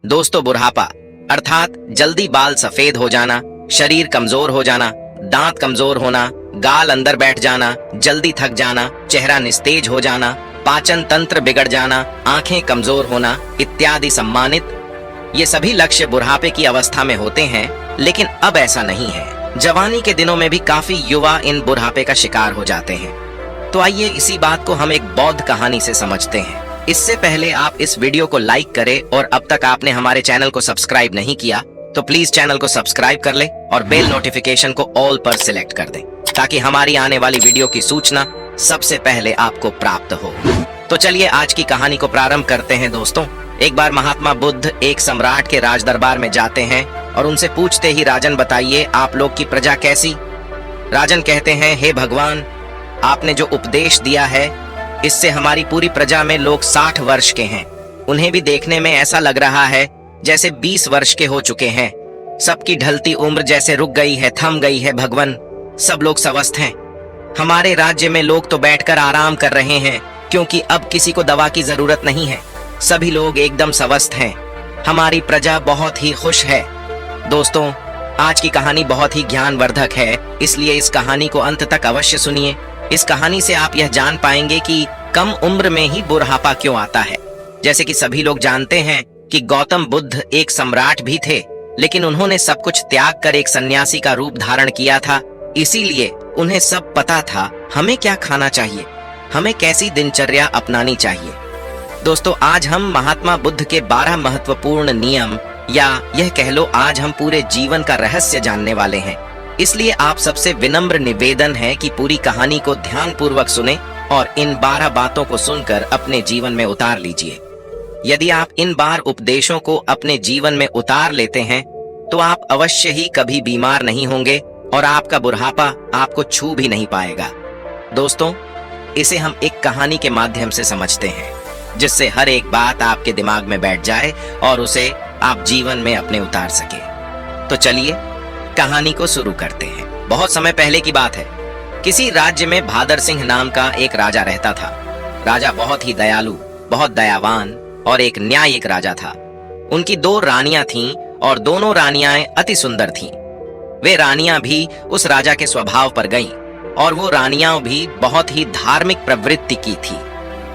दोस्तों, बुढ़ापा अर्थात जल्दी बाल सफेद हो जाना, शरीर कमजोर हो जाना, दांत कमजोर होना, गाल अंदर बैठ जाना, जल्दी थक जाना, चेहरा निस्तेज हो जाना, पाचन तंत्र बिगड़ जाना, आंखें कमजोर होना इत्यादि सम्मानित ये सभी लक्ष्य बुढ़ापे की अवस्था में होते हैं। लेकिन अब ऐसा नहीं है। जवानी के दिनों में भी काफी युवा इन बुढ़ापे का शिकार हो जाते हैं। तो आइए इसी बात को हम एक बौद्ध कहानी से समझते हैं। इससे पहले आप इस वीडियो को लाइक करें और अब तक आपने हमारे चैनल को सब्सक्राइब नहीं किया तो प्लीज चैनल को सब्सक्राइब कर ले और बेल नोटिफिकेशन को ऑल पर सिलेक्ट कर दें ताकि हमारी आने वाली वीडियो की सूचना सबसे पहले आपको प्राप्त हो। तो चलिए आज की कहानी को प्रारंभ करते हैं। दोस्तों, एक बार महात्मा बुद्ध एक सम्राट के राज दरबार में जाते हैं और उनसे पूछते ही, राजन बताइए आप लोग की प्रजा कैसी। राजन कहते हैं, हे भगवान, आपने जो उपदेश दिया है इससे हमारी पूरी प्रजा में लोग 60 वर्ष के हैं। उन्हें भी देखने में ऐसा लग रहा है जैसे 20 वर्ष के हो चुके हैं। सबकी ढलती उम्र जैसे रुक गई है, थम गई है। भगवान, सब लोग स्वस्थ हैं। हमारे राज्य में लोग तो बैठकर आराम कर रहे हैं क्योंकि अब किसी को दवा की जरूरत नहीं है। सभी लोग एकदम स्वस्थ हैं। हमारी प्रजा बहुत ही खुश है। दोस्तों, आज की कहानी बहुत ही ज्ञानवर्धक है, इसलिए इस कहानी को अंत तक अवश्य सुनिए। इस कहानी से आप यह जान पाएंगे कि कम उम्र में ही बुढ़ापा क्यों आता है। जैसे कि सभी लोग जानते हैं कि गौतम बुद्ध एक सम्राट भी थे, लेकिन उन्होंने सब कुछ त्याग कर एक सन्यासी का रूप धारण किया था। इसीलिए उन्हें सब पता था हमें क्या खाना चाहिए, हमें कैसी दिनचर्या अपनानी चाहिए। दोस्तों, आज हम महात्मा बुद्ध के 12 महत्वपूर्ण नियम या यह कह लो आज हम पूरे जीवन का रहस्य जानने वाले हैं। इसलिए आप सबसे विनम्र निवेदन है कि पूरी कहानी को ध्यान पूर्वक सुने और इन 12 बातों को सुनकर अपने जीवन में उतार लीजिए। यदि आप इन 12 उपदेशों को अपने जीवन में उतार लेते हैं तो आप अवश्य ही कभी बीमार नहीं होंगे और आपका बुढ़ापा आपको छू भी नहीं पाएगा। दोस्तों, इसे हम एक कहानी के माध्यम से समझते हैं जिससे हर एक बात आपके दिमाग में बैठ जाए और उसे आप जीवन में अपने उतार सके। तो चलिए कहानी को शुरू करते हैं। बहुत समय पहले की बात है। किसी राज्य में भादर सिंह नाम का एक राजा रहता था। राजा बहुत ही दयालु, बहुत दयावान और एक न्यायिक राजा था। उनकी 2 रानियां थीं और दोनों रानियां अति सुंदर थीं। वे रानियां भी उस राजा के स्वभाव पर गईं और वो रानियां भी बहुत ही धार्मिक प्रवृत्ति की थी।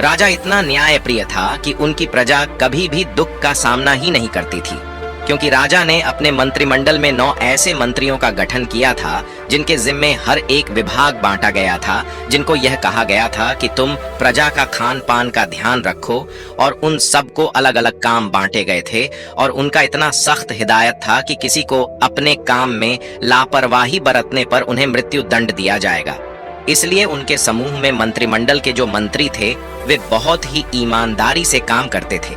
राजा इतना न्यायप्रिय था कि उनकी प्रजा कभी भी दुख का सामना ही नहीं करती थी, क्योंकि राजा ने अपने मंत्रिमंडल में 9 ऐसे मंत्रियों का गठन किया था जिनके जिम्मे हर एक विभाग बांटा गया था, जिनको यह कहा गया था कि तुम प्रजा का खान पान का ध्यान रखो। और उन सबको अलग अलग काम बांटे गए थे और उनका इतना सख्त हिदायत था कि किसी को अपने काम में लापरवाही बरतने पर उन्हें मृत्यु दंड दिया जाएगा। इसलिए उनके समूह में मंत्रिमंडल के जो मंत्री थे वे बहुत ही ईमानदारी से काम करते थे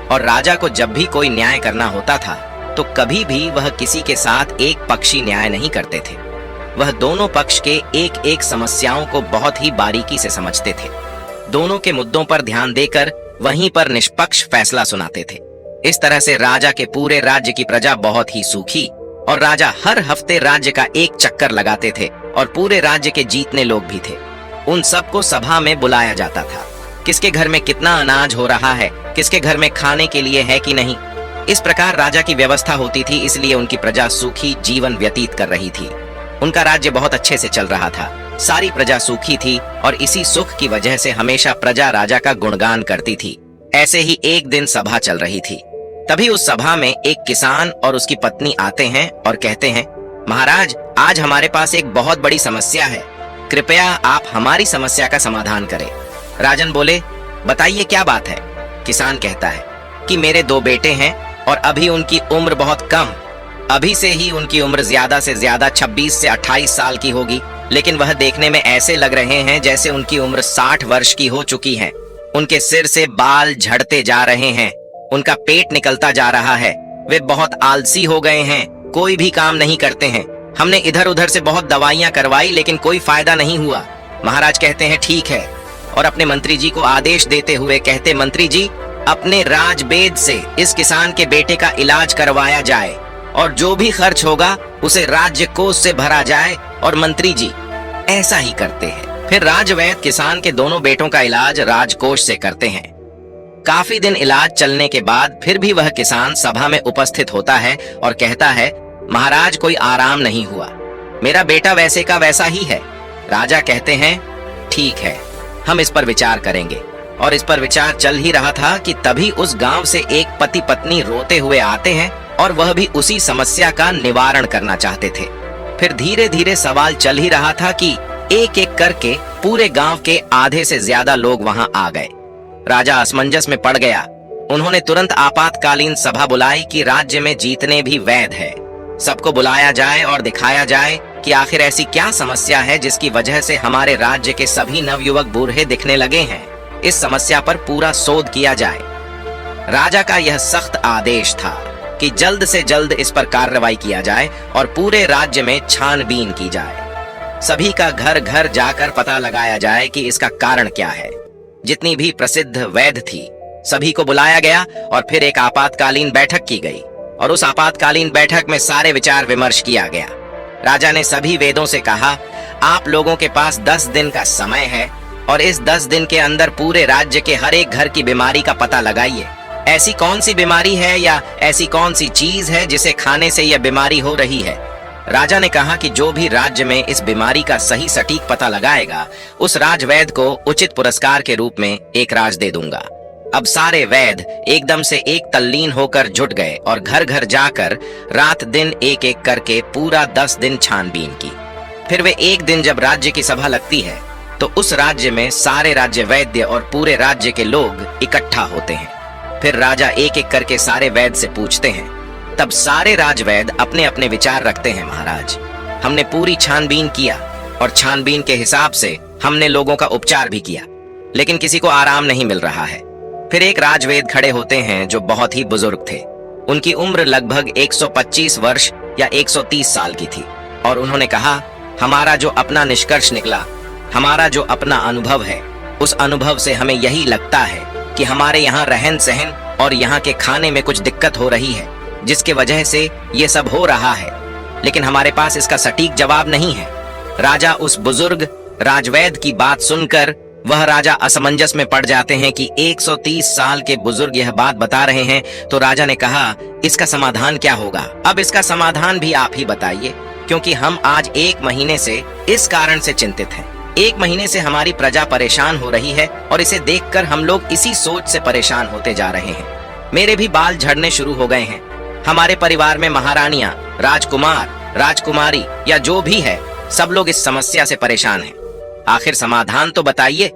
और राजा को जब भी कोई न्याय करना होता था तो कभी भी वह किसी के साथ एक पक्षी न्याय नहीं करते थे। वह दोनों पक्ष के एक एक समस्याओं को बहुत ही बारीकी से समझते थे। दोनों के मुद्दों पर ध्यान देकर वहीं पर निष्पक्ष फैसला सुनाते थे। इस तरह से राजा के पूरे राज्य की प्रजा बहुत ही सुखी और राजा हर हफ्ते राज्य का एक चक्कर लगाते थे और पूरे राज्य के जीतने लोग भी थे। उन सबको सभा में बुलाया जाता था। किसके घर में कितना अनाज हो रहा है, किसके घर में खाने के लिए है कि नहीं, इस प्रकार राजा की व्यवस्था होती थी। इसलिए उनकी प्रजा सुखी जीवन व्यतीत कर रही थी। उनका राज्य बहुत अच्छे से चल रहा था। सारी प्रजा सुखी थी और इसी सुख की वजह से हमेशा प्रजा राजा का गुणगान करती थी। ऐसे ही एक दिन सभा चल रही थी। तभी उस सभा में एक किसान और उसकी पत्नी आते हैं और कहते हैं, महाराज, आज हमारे पास एक बहुत बड़ी समस्या है। कृपया आप हमारी समस्या का समाधान करें। राजन बोले, बताइए क्या बात है। किसान कहता है कि मेरे 2 बेटे हैं और अभी उनकी उम्र बहुत कम। अभी से ही उनकी उम्र ज्यादा से ज्यादा 26 से 28 साल की होगी, लेकिन वह देखने में ऐसे लग रहे हैं जैसे उनकी उम्र 60 वर्ष की हो चुकी है। उनके सिर से बाल झड़ते जा रहे हैं, उनका पेट निकलता जा रहा है। वे बहुत आलसी हो गए हैं, कोई भी काम नहीं करते हैं। हमने इधर उधर से बहुत दवाइयां करवाई लेकिन कोई फायदा नहीं हुआ। महाराज कहते हैं ठीक है और अपने मंत्री जी को आदेश देते हुए कहते, मंत्री जी, अपने राजवेद से इस किसान के बेटे का इलाज करवाया जाए और जो भी खर्च होगा उसे राज्य कोष से भरा जाए। और मंत्री जी ऐसा ही करते हैं। फिर राजवैद्य किसान के दोनों बेटों का इलाज राजकोष से करते हैं। काफी दिन इलाज चलने के बाद फिर भी वह किसान सभा में उपस्थित होता है और कहता है, महाराज कोई आराम नहीं हुआ, मेरा बेटा वैसे का वैसा ही है। राजा कहते हैं, ठीक है, हम इस पर विचार करेंगे। और इस पर विचार चल ही रहा था कि तभी उस गांव से एक पति पत्नी रोते हुए आते हैं और वह भी उसी समस्या का निवारण करना चाहते थे। फिर धीरे धीरे सवाल चल ही रहा था कि एक एक करके पूरे गांव के आधे से ज्यादा लोग वहां आ गए। राजा असमंजस में पड़ गया। उन्होंने तुरंत आपातकालीन सभा बुलाई कि राज्य में जितने भी वैद्य है सबको बुलाया जाए और दिखाया जाए कि आखिर ऐसी क्या समस्या है जिसकी वजह से हमारे राज्य के सभी नवयुवक बूढ़े दिखने लगे हैं। इस समस्या पर पूरा शोध किया जाए। राजा का यह सख्त आदेश था कि जल्द से जल्द इस पर कार्रवाई किया जाए और पूरे राज्य में छानबीन की जाए। सभी का घर घर जाकर पता लगाया जाए कि इसका कारण क्या है। जितनी भी प्रसिद्ध वैद्य थी सभी को बुलाया गया और फिर एक आपातकालीन बैठक की गई और उस आपातकालीन बैठक में सारे विचार विमर्श किया गया। राजा ने सभी वेदों से कहा, आप लोगों के पास 10 दिन का समय है और इस 10 दिन के अंदर पूरे राज्य के हर एक घर की बीमारी का पता लगाइए। ऐसी कौन सी बीमारी है या ऐसी कौन सी चीज है जिसे खाने से यह बीमारी हो रही है। राजा ने कहा कि जो भी राज्य में इस बीमारी का सही सटीक पता लगाएगा उस राजवैद्य को उचित पुरस्कार के रूप में एक राज दे दूंगा। अब सारे वैद्य एकदम से एक तल्लीन होकर जुट गए और घर घर जाकर रात दिन एक एक करके पूरा 10 दिन छानबीन की। फिर वे एक दिन जब राज्य की सभा लगती है तो उस राज्य में सारे राज्य वैद्य और पूरे राज्य के लोग इकट्ठा होते हैं। फिर राजा एक एक करके सारे वैद्य से पूछते हैं। तब सारे राजवैद्य अपने अपने विचार रखते हैं, महाराज हमने पूरी छानबीन किया और छानबीन के हिसाब से हमने लोगों का उपचार भी किया, लेकिन किसी को आराम नहीं मिल रहा है। फिर एक राजवैद्य खड़े होते हैं जो बहुत ही बुजुर्ग थे। उनकी उम्र लगभग 125 वर्ष या 130 साल की थी और उन्होंने कहा, हमारा जो अपना निष्कर्ष निकला, हमारा जो अपना अनुभव है, उस अनुभव से हमें यही लगता है कि हमारे यहाँ रहन सहन और यहाँ के खाने में कुछ दिक्कत हो रही है जिसके वजह से ये सब हो रहा है, लेकिन हमारे पास इसका सटीक जवाब नहीं है। राजा उस बुजुर्ग राजवैद्य की बात सुनकर वह राजा असमंजस में पड़ जाते हैं कि 130 साल के बुजुर्ग यह बात बता रहे हैं। तो राजा ने कहा, इसका समाधान क्या होगा? अब इसका समाधान भी आप ही बताइए, क्योंकि हम आज 1 महीने से इस कारण से चिंतित हैं। 1 महीने से हमारी प्रजा परेशान हो रही है और इसे देखकर हम लोग इसी सोच से परेशान होते जा रहे हैं। मेरे भी बाल झड़ने शुरू हो गए हैं। हमारे परिवार में महारानियां, राजकुमार, राजकुमारी या जो भी है, सब लोग इस समस्या से परेशान हैं। आखिर समाधान तो बताइए।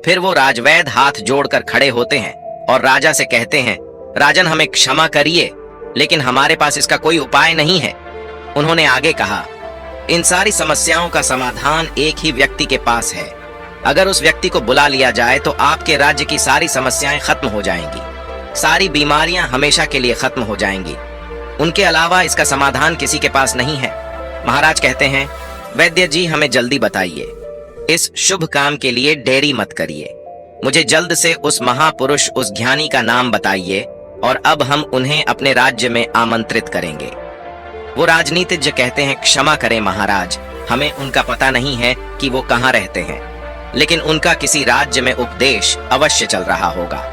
फिर वो राजवैद्य हाथ जोड़कर खड़े होते हैं और राजा से कहते हैं, राजन हमें क्षमा करिए, लेकिन हमारे पास इसका कोई उपाय नहीं है। उन्होंने आगे कहा, इन सारी समस्याओं का समाधान एक ही व्यक्ति के पास है। अगर उस व्यक्ति को बुला लिया जाए तो आपके राज्य की सारी समस्याएं खत्म हो जाएंगी, सारी बीमारियां हमेशा के लिए खत्म हो जाएंगी। उनके अलावा इसका समाधान किसी के पास नहीं है। महाराज कहते हैं, वैद्य जी हमें जल्दी बताइए, इस शुभ काम के लिए देरी मत करिए। मुझे जल्द से उस महापुरुष, उस ज्ञानी का नाम बताइए और अब हम उन्हें अपने राज्य में आमंत्रित करेंगे। वो राजनीतिज्ञ कहते हैं, क्षमा करें महाराज, हमें उनका पता नहीं है कि वो कहाँ रहते हैं, लेकिन उनका किसी राज्य में उपदेश अवश्य चल रहा होगा।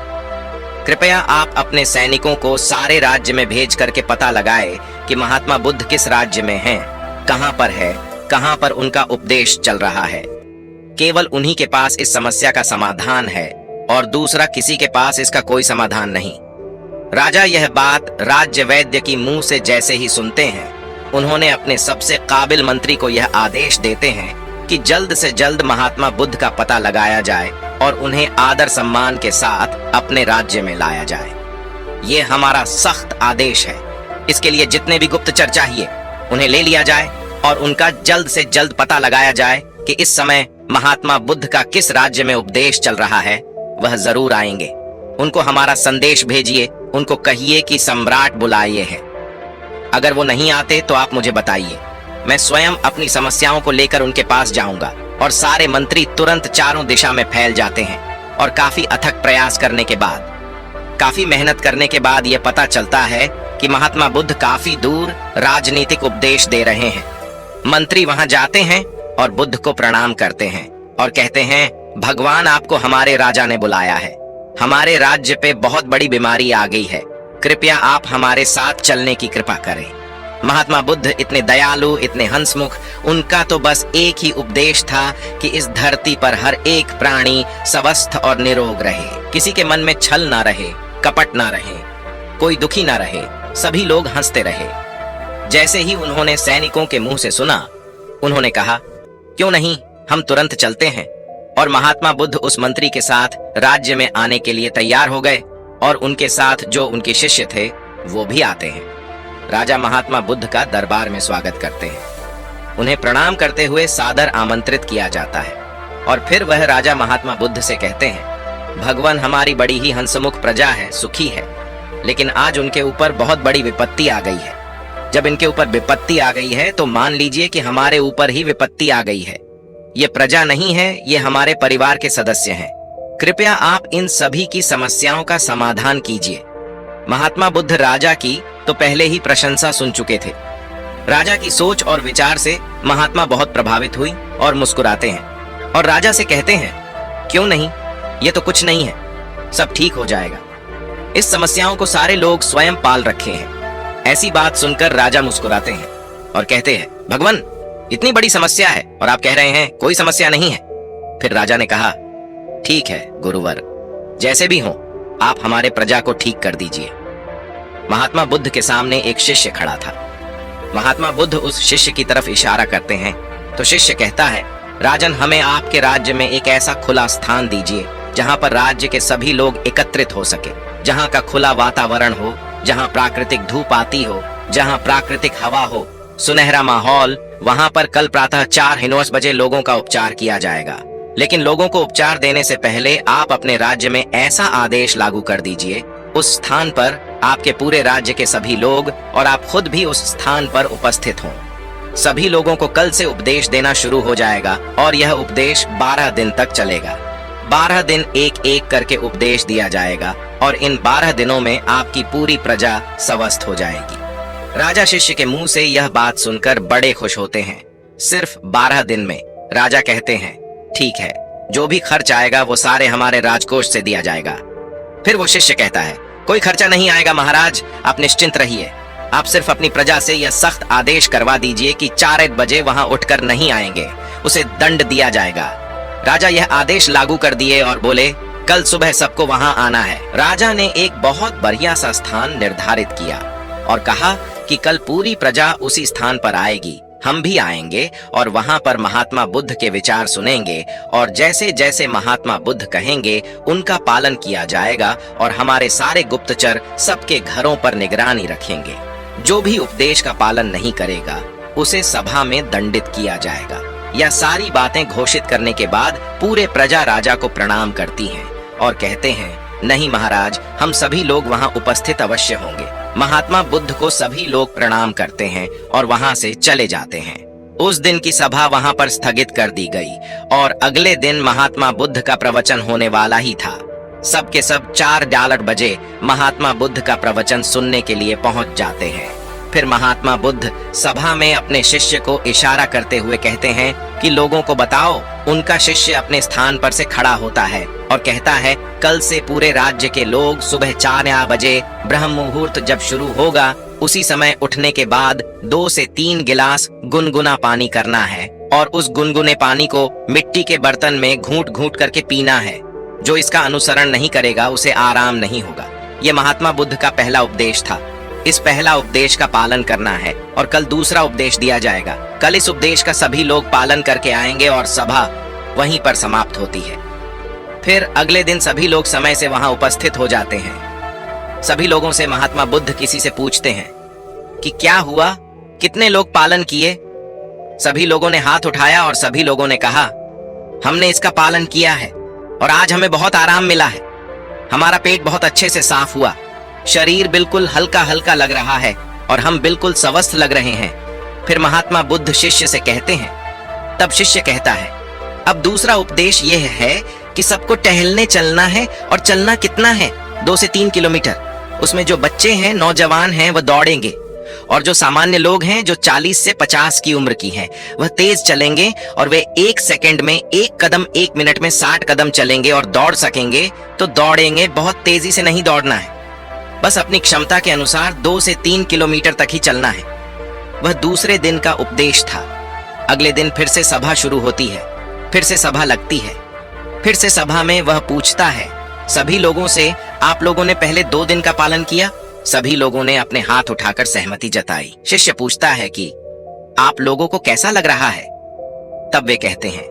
कृपया आप अपने सैनिकों को सारे राज्य में भेज करके पता लगाए कि महात्मा बुद्ध किस राज्य में हैं, कहाँ पर है, कहाँ पर उनका उपदेश चल रहा है। केवल उन्हीं के पास इस समस्या का समाधान है और दूसरा किसी के पास इसका कोई समाधान नहीं। राजा यह बात राज्य वैद्य की मुंह से जैसे ही सुनते हैं, उन्होंने अपने सबसे काबिल मंत्री को यह आदेश देते हैं कि जल्द से जल्द महात्मा बुद्ध का पता लगाया जाए और उन्हें आदर सम्मान के साथ अपने राज्य में लाया जाए। ये हमारा सख्त आदेश है। इसके लिए जितने भी गुप्तचर चाहिए उन्हें ले लिया जाए और उनका जल्द से जल्द पता लगाया जाए कि इस समय महात्मा बुद्ध का किस राज्य में उपदेश चल रहा है। वह जरूर आएंगे। उनको हमारा संदेश भेजिए, उनको कहिए कि सम्राट बुलाए है। अगर वो नहीं आते तो आप मुझे बताइए, मैं स्वयं अपनी समस्याओं को लेकर उनके पास जाऊंगा। और सारे मंत्री तुरंत चारों दिशा में फैल जाते हैं और काफी अथक प्रयास करने के बाद, काफी मेहनत करने के बाद यह पता चलता है कि महात्मा बुद्ध काफी दूर राजनीतिक उपदेश दे रहे हैं। मंत्री वहां जाते हैं और बुद्ध को प्रणाम करते हैं और कहते हैं, भगवान आपको हमारे राजा ने बुलाया है। हमारे राज्य पे बहुत बड़ी बीमारी आ गई है, कृपया आप हमारे साथ चलने की कृपा करें। महात्मा बुद्ध इतने दयालु, इतने हंसमुख, उनका तो बस एक ही उपदेश था कि इस धरती पर हर एक प्राणी स्वस्थ और निरोग रहे, किसी के मन में छल ना रहे, कपट ना रहे, कोई दुखी ना रहे, सभी लोग हंसते रहे। जैसे ही उन्होंने सैनिकों के मुंह से सुना, उन्होंने कहा, क्यों नहीं, हम तुरंत चलते हैं। और महात्मा बुद्ध उस मंत्री के साथ राज्य में आने के लिए तैयार हो गए और उनके साथ जो उनके शिष्य थे वो भी आते हैं। राजा महात्मा बुद्ध का दरबार में स्वागत करते हैं। उन्हें प्रणाम करते हुए सादर आमंत्रित किया जाता है और फिर वह राजा महात्मा बुद्ध से कहते हैं, भगवान, हमारी बड़ी ही हंसमुख प्रजा है, सुखी है, लेकिन आज उनके ऊपर बहुत बड़ी विपत्ति आ गई है। जब इनके ऊपर विपत्ति आ गई है तो मान लीजिए कि हमारे ऊपर ही विपत्ति आ गई है। ये प्रजा नहीं है, ये हमारे परिवार के सदस्य हैं। कृपया आप इन सभी की समस्याओं का समाधान कीजिए। महात्मा बुद्ध राजा की तो पहले ही प्रशंसा सुन चुके थे। राजा की सोच और विचार से महात्मा बहुत प्रभावित हुई और मुस्कुराते हैं और राजा से कहते हैं, क्यों नहीं, ये तो कुछ नहीं है, सब ठीक हो जाएगा। इस समस्याओं को सारे लोग स्वयं पाल रखे हैं। ऐसी बात सुनकर राजा मुस्कुराते हैं और कहते हैं, भगवान, इतनी बड़ी समस्या है और आप कह रहे हैं कोई समस्या नहीं है। फिर राजा ने कहा, ठीक है गुरुवर, जैसे भी हो आप हमारे प्रजा को ठीक कर दीजिए। महात्मा बुद्ध के सामने एक शिष्य खड़ा था। महात्मा बुद्ध उस शिष्य की तरफ इशारा करते हैं तो शिष्य कहता है, राजन, हमें आपके राज्य में एक ऐसा खुला स्थान दीजिए जहां पर राज्य के सभी लोग एकत्रित हो सके, जहां का खुला वातावरण हो, जहां प्राकृतिक धूप आती हो, जहां प्राकृतिक हवा हो, सुनहरा माहौल। वहां पर कल प्रातः 4:09 बजे लोगों का उपचार किया जाएगा। लेकिन लोगों को उपचार देने से पहले आप अपने राज्य में ऐसा आदेश लागू कर दीजिए, उस स्थान पर आपके पूरे राज्य के सभी लोग और आप खुद भी उस स्थान पर उपस्थित हों। सभी लोगों को कल से उपदेश देना शुरू हो जाएगा और यह उपदेश 12 दिन तक चलेगा। 12 दिन एक एक करके उपदेश दिया जाएगा और इन 12 दिनों में आपकी पूरी प्रजा स्वस्थ हो जाएगी। राजा शिष्य के मुंह से यह बात सुनकर बड़े खुश होते हैं। सिर्फ 12 दिन में राजा कहते हैं, ठीक है, जो भी खर्च आएगा वो सारे हमारे राजकोष से दिया जाएगा। फिर वो शिष्य कहता है, कोई खर्चा नहीं आएगा महाराज, आप निश्चिंत रहिए। आप सिर्फ अपनी प्रजा से यह सख्त आदेश करवा दीजिए कि 4 बजे वहां उठकर नहीं आएंगे, उसे दंड दिया जाएगा। राजा यह आदेश लागू कर दिए और बोले, कल सुबह सबको वहां आना है। राजा ने एक बहुत बढ़िया सा स्थान निर्धारित किया और कहा कि कल पूरी प्रजा उसी स्थान पर आएगी, हम भी आएंगे और वहां पर महात्मा बुद्ध के विचार सुनेंगे और जैसे जैसे महात्मा बुद्ध कहेंगे उनका पालन किया जाएगा और हमारे सारे गुप्तचर सबके घरों पर निगरानी रखेंगे। जो भी उपदेश का पालन नहीं करेगा उसे सभा में दंडित किया जाएगा। यह सारी बातें घोषित करने के बाद पूरे प्रजा राजा को प्रणाम करती हैं और कहते हैं, नहीं महाराज, हम सभी लोग वहां उपस्थित अवश्य होंगे। महात्मा बुद्ध को सभी लोग प्रणाम करते हैं और वहां से चले जाते हैं। उस दिन की सभा वहां पर स्थगित कर दी गई और अगले दिन महात्मा बुद्ध का प्रवचन होने वाला ही था। सबके सब 4 बजे महात्मा बुद्ध का प्रवचन सुनने के लिए पहुंच जाते हैं। फिर महात्मा बुद्ध सभा में अपने शिष्य को इशारा करते हुए कहते हैं कि लोगों को बताओ। उनका शिष्य अपने स्थान पर से खड़ा होता है और कहता है, कल से पूरे राज्य के लोग सुबह 4 बजे ब्रह्म मुहूर्त जब शुरू होगा, उसी समय उठने के बाद 2 से 3 गिलास गुनगुना पानी करना है और उस गुनगुने पानी को मिट्टी के बर्तन में घूंट घूंट करके पीना है। जो इसका अनुसरण नहीं करेगा उसे आराम नहीं होगा। ये महात्मा बुद्ध का पहला उपदेश था। इस पहला उपदेश का पालन करना है और कल दूसरा उपदेश दिया जाएगा। कल इस उपदेश का सभी लोग पालन करके आएंगे और सभा वहीं पर समाप्त होती है। फिर अगले दिन सभी लोग समय से वहां उपस्थित हो जाते हैं। सभी लोगों से महात्मा बुद्ध किसी से पूछते हैं कि क्या हुआ, कितने लोग पालन किए। सभी लोगों ने हाथ उठाया और सभी लोगों ने कहा, हमने इसका पालन किया है और आज हमें बहुत आराम मिला है। हमारा पेट बहुत अच्छे से साफ हुआ, शरीर बिल्कुल हल्का हल्का लग रहा है और हम बिल्कुल स्वस्थ लग रहे हैं। फिर महात्मा बुद्ध शिष्य से कहते हैं, तब शिष्य कहता है, अब दूसरा उपदेश यह है कि सबको टहलने चलना है और चलना कितना है, 2 से 3 किलोमीटर। उसमें जो बच्चे हैं, नौजवान हैं, वो दौड़ेंगे और जो सामान्य लोग हैं, जो 40 से 50 की उम्र की हैं, वह तेज चलेंगे और वे 1 सेकंड में 1 कदम 1 मिनट में 60 कदम चलेंगे और दौड़ सकेंगे तो दौड़ेंगे। बहुत तेजी से नहीं दौड़ना है, बस अपनी क्षमता के अनुसार 2 से 3 किलोमीटर तक ही चलना है। वह दूसरे दिन का उपदेश था। अगले दिन फिर से सभा शुरू होती है, फिर से सभा लगती है। फिर से सभा में वह पूछता है सभी लोगों से, आप लोगों ने पहले 2 दिन का पालन किया? सभी लोगों ने अपने हाथ उठाकर सहमति जताई। शिष्य पूछता है कि आप लोगों को कैसा लग रहा है? तब वे कहते हैं,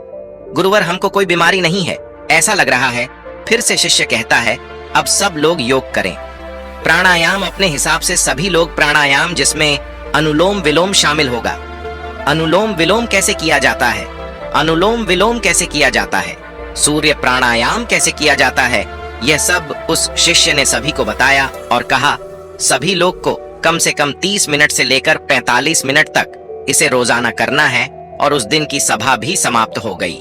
गुरुवर, हमको कोई बीमारी नहीं है, ऐसा लग रहा है। फिर से शिष्य कहता है, अब सब लोग योग करें। प्राणायाम अपने हिसाब से सभी लोग प्राणायाम, जिसमें अनुलोम विलोम शामिल होगा। अनुलोम विलोम कैसे किया जाता है? अनुलोम विलोम कैसे किया जाता है? सूर्य प्राणायाम कैसे किया जाता है? यह सब उस शिष्य ने सभी को बताया और कहा, सभी लोग को कम से कम 30 मिनट से लेकर 45 मिनट तक इसे रोजाना करना है। और उस दिन की सभा भी समाप्त हो गई।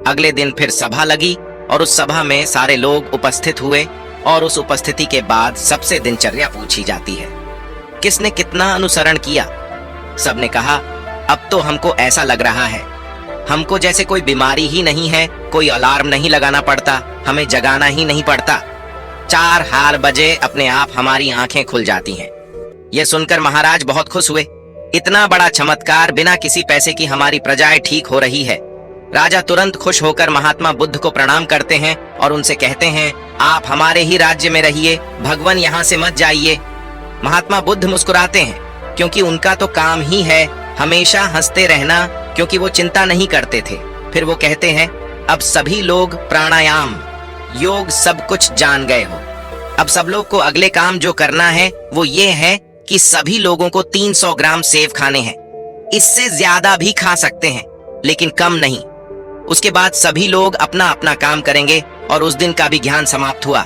अगले दिन फिर सभा लगी और उस सभा में सारे लोग उपस्थित हुए और उस उपस्थिति के बाद सबसे दिनचर्या पूछी जाती है, किसने कितना अनुसरण किया? सबने कहा, अब तो हमको ऐसा लग रहा है हमको जैसे कोई बीमारी ही नहीं है, कोई अलार्म नहीं लगाना पड़ता, हमें जगाना ही नहीं पड़ता। 4 बजे अपने आप हमारी आंखें खुल जाती हैं। यह सुनकर महाराज बहुत खुश हुए। इतना बड़ा चमत्कार, बिना किसी पैसे की हमारी प्रजाएं ठीक हो रही है। राजा तुरंत खुश होकर महात्मा बुद्ध को प्रणाम करते हैं और उनसे कहते हैं, आप हमारे ही राज्य में रहिए, भगवान यहाँ से मत जाइए। महात्मा बुद्ध मुस्कुराते हैं, क्योंकि उनका तो काम ही है हमेशा हंसते रहना, क्योंकि वो चिंता नहीं करते थे। फिर वो कहते हैं, अब सभी लोग प्राणायाम, योग सब कुछ जान गए हो। अब सब लोग को अगले काम जो करना है वो ये है कि सभी लोगों को 300 ग्राम सेव खाने हैं। इससे ज्यादा भी खा सकते हैं, लेकिन कम नहीं। उसके बाद सभी लोग अपना अपना काम करेंगे और उस दिन का भी ज्ञान समाप्त हुआ।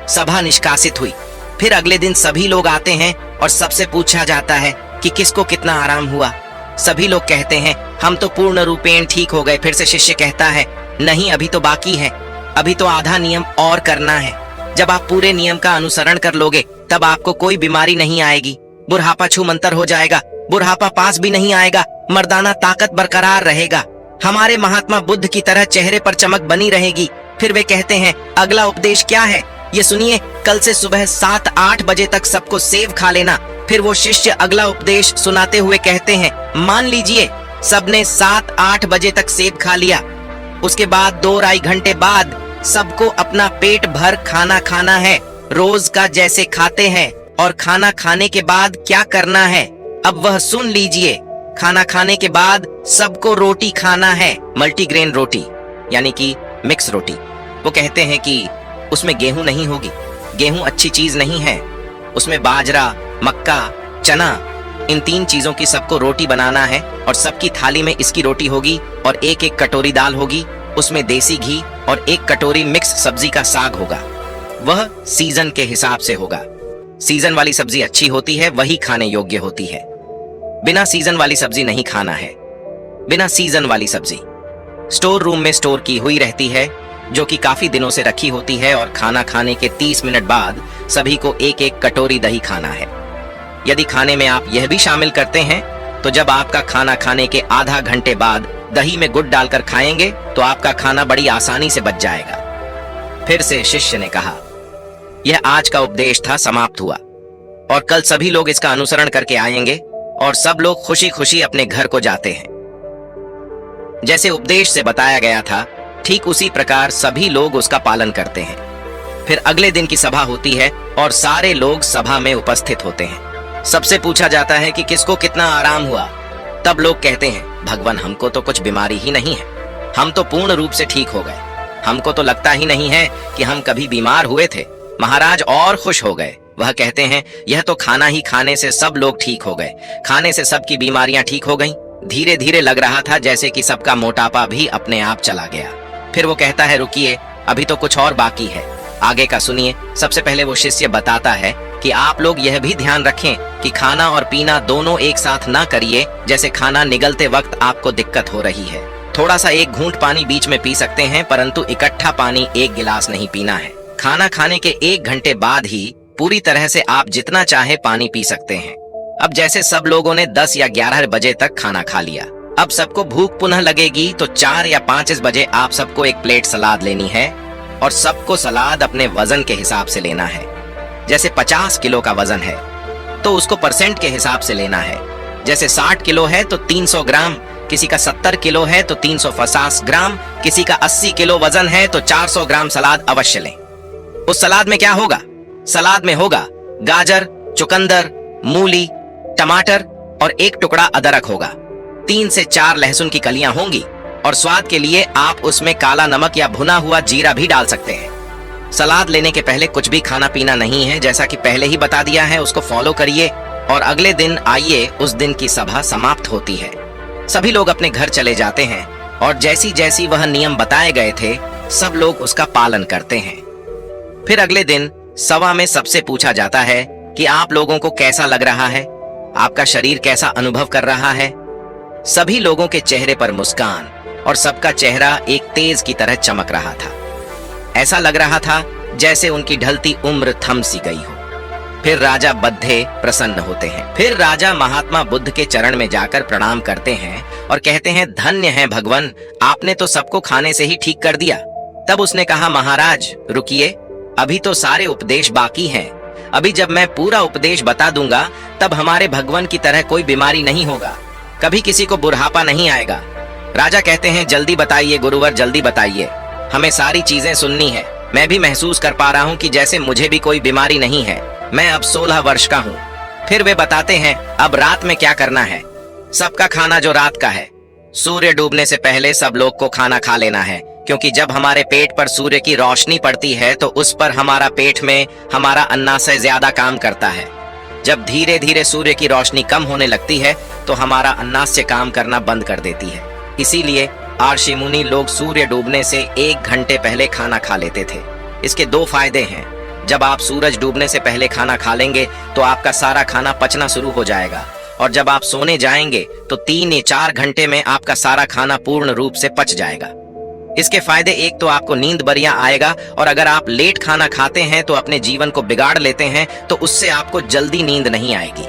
सभा निष्कासित हुई। फिर अगले दिन सभी लोग आते हैं और सबसे पूछा जाता है कि किसको कितना आराम हुआ। सभी लोग कहते हैं, हम तो पूर्ण रूपेण ठीक हो गए। फिर से शिष्य कहता है, नहीं, अभी तो बाकी है, अभी तो आधा नियम और करना है। जब आप पूरे नियम का अनुसरण कर लोगे तब आपको कोई बीमारी नहीं आएगी, बुढ़ापा छूमंतर हो जाएगा, बुढ़ापा पास भी नहीं आएगा, मर्दाना ताकत बरकरार रहेगा, हमारे महात्मा बुद्ध की तरह चेहरे पर चमक बनी रहेगी। फिर वे कहते हैं, अगला उपदेश क्या है? ये सुनिए, कल से सुबह 7-8 बजे तक सबको सेव खा लेना। फिर वो शिष्य अगला उपदेश सुनाते हुए कहते हैं, मान लीजिए सबने 7-8 बजे तक सेव खा लिया। उसके बाद 2-2.5 घंटे बाद सबको अपना पेट भर खाना खाना है, रोज का जैसे खाते हैं। और खाना खाने के बाद क्या करना है, अब वह सुन लीजिए। खाना खाने के बाद सबको रोटी खाना है, मल्टीग्रेन रोटी, यानी कि मिक्स रोटी। वो कहते हैं कि उसमें गेहूं नहीं होगी, गेहूं अच्छी चीज नहीं है, उसमें बाजरा, मक्का, चना, इन 3 चीजों की सबको रोटी बनाना है और सबकी थाली में इसकी रोटी होगी और 1-1 कटोरी दाल होगी, उसमें देसी घी और 1 कटोरी मिक्स सब्जी का साग होगा। वह सीजन के हिसाब से होगा। सीजन वाली सब्जी अच्छी होती है, वही खाने योग्य होती है। बिना सीजन वाली सब्जी नहीं खाना है। बिना सीजन वाली सब्जी स्टोर रूम में स्टोर की हुई रहती है, जो कि काफी दिनों से रखी होती है। और खाना खाने के 30 मिनट बाद सभी को 1-1 कटोरी दही खाना है। यदि खाने में आप यह भी शामिल करते हैं तो जब आपका खाना खाने के आधा घंटे बाद दही में गुड़ डालकर खाएंगे तो आपका खाना बड़ी आसानी से बच जाएगा। फिर से शिष्य ने कहा, यह आज का उपदेश था, समाप्त हुआ और कल सभी लोग इसका अनुसरण करके आएंगे और सब लोग खुशी खुशी अपने घर को जाते हैं। जैसे उपदेश से बताया गया था, ठीक उसी प्रकार सभी लोग उसका पालन करते हैं। फिर अगले दिन की सभा होती है और सारे लोग सभा में उपस्थित होते हैं। सबसे पूछा जाता है कि किसको कितना आराम हुआ। तब लोग कहते हैं, भगवान, हमको तो कुछ बीमारी ही नहीं है, हम तो पूर्ण रूप से ठीक हो गए, हमको तो लगता ही नहीं है कि हम कभी बीमार हुए थे। महाराज और खुश हो गए। वह कहते हैं, यह तो खाना ही खाने से सब लोग ठीक हो गए, खाने से सबकी बीमारियां ठीक हो गईं। धीरे धीरे लग रहा था जैसे कि सबका मोटापा भी अपने आप चला गया। फिर वो कहता है, रुकिए, अभी तो कुछ और बाकी है, आगे का सुनिए। सबसे पहले वो शिष्य बताता है कि आप लोग यह भी ध्यान रखें कि खाना और पीना दोनों एक साथ ना करिए। जैसे खाना निगलते वक्त आपको दिक्कत हो रही है, थोड़ा सा 1 घूंट पानी बीच में पी सकते हैं, परंतु इकट्ठा पानी 1 गिलास नहीं पीना है। खाना खाने के 1 घंटे बाद ही पूरी तरह से आप जितना चाहे पानी पी सकते हैं। अब जैसे सब लोगों ने 10 या 11 बजे तक खाना खा लिया, अब सबको भूख पुनः लगेगी तो 4 या 5 बजे आप सबको एक प्लेट सलाद लेनी है और सबको सलाद अपने वजन के हिसाब से लेना है। जैसे 50 किलो का वजन है तो उसको परसेंट के हिसाब से लेना है। जैसे 60 किलो है तो 300 ग्राम, किसी का 70 किलो है तो 350 ग्राम, किसी का 80 किलो वजन है तो 400 ग्राम सलाद अवश्य लें। उस सलाद में क्या होगा? सलाद में होगा गाजर, चुकंदर, मूली, टमाटर और एक टुकड़ा अदरक होगा। 3 से 4 लहसुन की कलियां होंगी और स्वाद के लिए आप उसमें काला नमक या भुना हुआ जीरा भी डाल सकते हैं। सलाद लेने के पहले कुछ भी खाना पीना नहीं है, जैसा कि पहले ही बता दिया है। उसको फॉलो करिए और अगले दिन आइए, उस दिन की सभा समाप्त होती है। सभी लोग अपने घर चले जाते हैं और जैसी जैसी वह नियम बताए गए थे सब लोग उसका पालन करते हैं। फिर अगले दिन सभा में सबसे पूछा जाता है कि आप लोगों को कैसा लग रहा है, आपका शरीर कैसा अनुभव कर रहा है। सभी लोगों के चेहरे पर मुस्कान और सबका चेहरा एक तेज की तरह चमक रहा था। ऐसा लग रहा था जैसे उनकी ढलती उम्र थम सी गई हो। फिर राजा बद्धे प्रसन्न होते हैं। फिर राजा महात्मा बुद्ध के चरण में जाकर प्रणाम करते हैं और कहते हैं, धन्य है भगवान, आपने तो सबको खाने से ही ठीक कर दिया। तब उसने कहा, महाराज रुकिए, अभी तो सारे उपदेश बाकी हैं। अभी जब मैं पूरा उपदेश बता दूंगा तब हमारे भगवान की तरह कोई बीमारी नहीं होगा, कभी किसी को बुढ़ापा नहीं आएगा। राजा कहते हैं, जल्दी बताइए गुरुवर, जल्दी बताइए, हमें सारी चीजें सुननी है। मैं भी महसूस कर पा रहा हूँ कि जैसे मुझे भी कोई बीमारी नहीं है। मैं अब 16 वर्ष का हूँ। फिर वे बताते हैं, अब रात में क्या करना है। सबका खाना जो रात का है, सूर्य डूबने से पहले सब लोग को खाना खा लेना है, क्योंकि जब हमारे पेट पर सूर्य की रोशनी पड़ती है तो उस पर हमारा पेट में हमारा अन्नाशय ज्यादा काम करता है। जब धीरे धीरे सूर्य की रोशनी कम होने लगती है तो हमारा अन्नाशय काम करना बंद कर देती है। इसीलिए ऋषि मुनि लोग सूर्य डूबने से 1 घंटे पहले खाना खा लेते थे। इसके 2 फायदे हैं। जब आप सूरज डूबने से पहले खाना खा लेंगे तो आपका सारा खाना पचना शुरू हो जाएगा, और जब आप सोने जाएंगे तो 3 या 4 घंटे में आपका सारा खाना पूर्ण रूप से पच जाएगा। इसके फायदे, एक तो आपको नींद बढ़िया आएगा, और अगर आप लेट खाना खाते हैं तो अपने जीवन को बिगाड़ लेते हैं तो उससे आपको जल्दी नींद नहीं आएगी।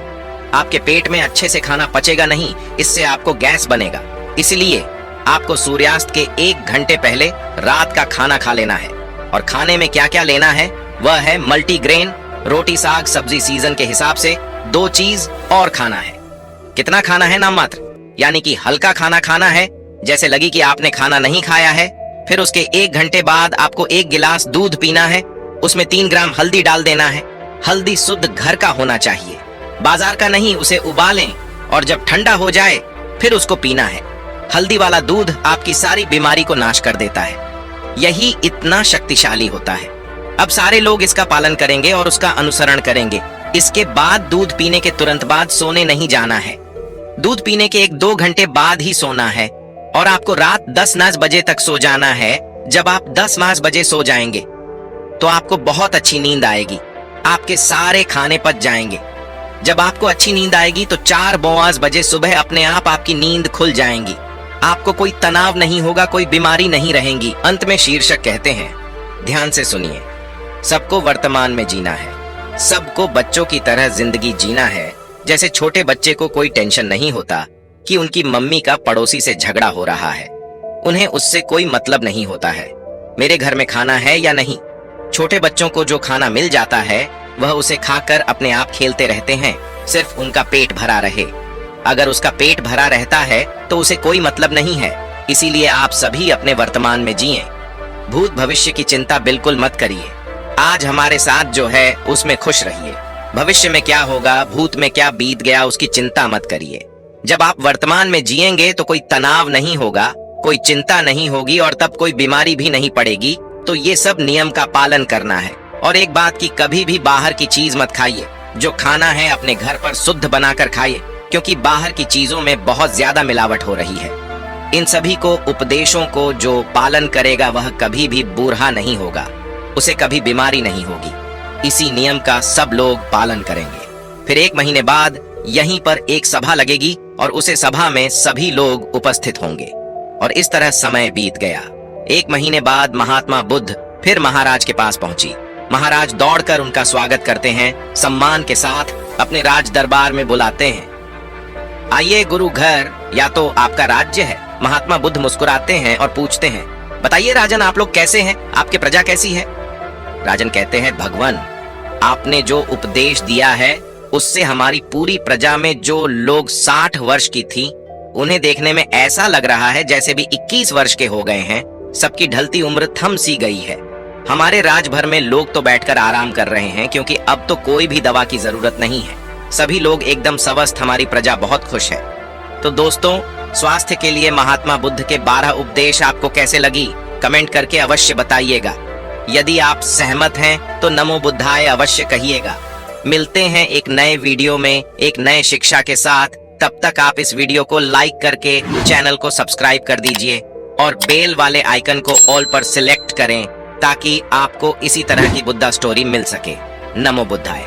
आपके पेट में अच्छे से खाना पचेगा नहीं, इससे आपको गैस बनेगा। इसलिए आपको सूर्यास्त के 1 घंटे पहले रात का खाना खा लेना है। और खाने में क्या क्या लेना है वह है मल्टीग्रेन, रोटी साग सब्जी सीजन के हिसाब से 2 चीज और खाना है। कितना खाना है? नाम मात्र, यानी कि हल्का खाना खाना है, जैसे लगी कि आपने खाना नहीं खाया है। फिर उसके 1 घंटे बाद आपको 1 गिलास दूध पीना है, उसमें 3 ग्राम हल्दी डाल देना है। हल्दी शुद्ध घर का होना चाहिए, बाजार का नहीं। उसे उबालें और जब ठंडा हो जाए फिर उसको पीना है। हल्दी वाला दूध आपकी सारी बीमारी को नाश कर देता है। यही इतना शक्तिशाली होता है। अब सारे लोग इसका पालन करेंगे और उसका अनुसरण करेंगे। इसके बाद दूध पीने के तुरंत बाद सोने नहीं जाना है। दूध पीने के 1-2 घंटे बाद ही सोना है, और आपको रात 10-9 बजे तक सो जाना है। जब आप 10-9 बजे सो जाएंगे तो आपको बहुत अच्छी नींद आएगी, आपके सारे खाने पच जाएंगे। जब आपको अच्छी नींद आएगी तो 4-5 बजे सुबह अपने आप आपकी नींद खुल जाएंगी। आपको कोई तनाव नहीं होगा, कोई बीमारी नहीं रहेगी। अंत में शीर्षक कहते हैं, ध्यान से सुनिए, सबको वर्तमान में जीना है, सबको बच्चों की तरह जिंदगी जीना है। जैसे छोटे बच्चे को कोई टेंशन नहीं होता कि उनकी मम्मी का पड़ोसी से झगड़ा हो रहा है, उन्हें उससे कोई मतलब नहीं होता है मेरे घर में खाना है या नहीं। छोटे बच्चों को जो खाना मिल जाता है वह उसे खाकर अपने आप खेलते रहते हैं, सिर्फ उनका पेट भरा रहे। अगर उसका पेट भरा रहता है तो उसे कोई मतलब नहीं है। इसीलिए आप सभी अपने वर्तमान में जिएं। भूत भविष्य की चिंता बिल्कुल मत करिए। आज हमारे साथ जो है उसमें खुश रहिए। भविष्य में क्या होगा, भूत में क्या बीत गया, उसकी चिंता मत करिए। जब आप वर्तमान में जिएंगे तो कोई तनाव नहीं होगा, कोई चिंता नहीं होगी, और तब कोई बीमारी भी नहीं पड़ेगी। तो ये सब नियम का पालन करना है। और एक बात की, कभी भी बाहर की चीज मत खाइए। जो खाना है अपने घर पर शुद्ध बनाकर खाइए, क्योंकि बाहर की चीजों में बहुत ज्यादा मिलावट हो रही है। इन सभी को उपदेशों को जो पालन करेगा वह कभी भी बूढ़ा नहीं होगा, उसे कभी बीमारी नहीं होगी। इसी नियम का सब लोग पालन करेंगे। फिर 1 महीने बाद यहीं पर एक सभा लगेगी और उसे सभा में सभी लोग उपस्थित होंगे। और इस तरह समय बीत गया। 1 महीने बाद महात्मा बुद्ध फिर महाराज के पास पहुंची। महाराज दौड़कर उनका स्वागत करते हैं, सम्मान के साथ अपने राज दरबार में बुलाते हैं। आइए गुरु घर, या तो आपका राज्य है। महात्मा बुद्ध मुस्कुराते हैं और पूछते हैं, बताइए राजन, आप लोग कैसे हैं? आपकी प्रजा कैसी है? राजन कहते हैं, भगवान, आपने जो उपदेश दिया है उससे हमारी पूरी प्रजा में जो लोग 60 वर्ष की थी, उन्हें देखने में ऐसा लग रहा है जैसे भी 21 वर्ष के हो गए हैं। सबकी ढलती उम्र थम सी गई है। हमारे राज भर में लोग तो बैठकर आराम कर रहे हैं, क्योंकि अब तो कोई भी दवा की जरूरत नहीं है। सभी लोग एकदम स्वस्थ, हमारी प्रजा बहुत खुश है। तो दोस्तों, स्वास्थ्य के लिए महात्मा बुद्ध के 12 उपदेश आपको कैसे लगी, कमेंट करके अवश्य बताइएगा। यदि आप सहमत हैं तो नमो बुद्धाय अवश्य कहिएगा। मिलते हैं एक नए वीडियो में एक नए शिक्षा के साथ। तब तक आप इस वीडियो को लाइक करके चैनल को सब्सक्राइब कर दीजिए और बेल वाले आइकन को ऑल पर सिलेक्ट करें, ताकि आपको इसी तरह की बुद्धा स्टोरी मिल सके। नमो बुद्धाय।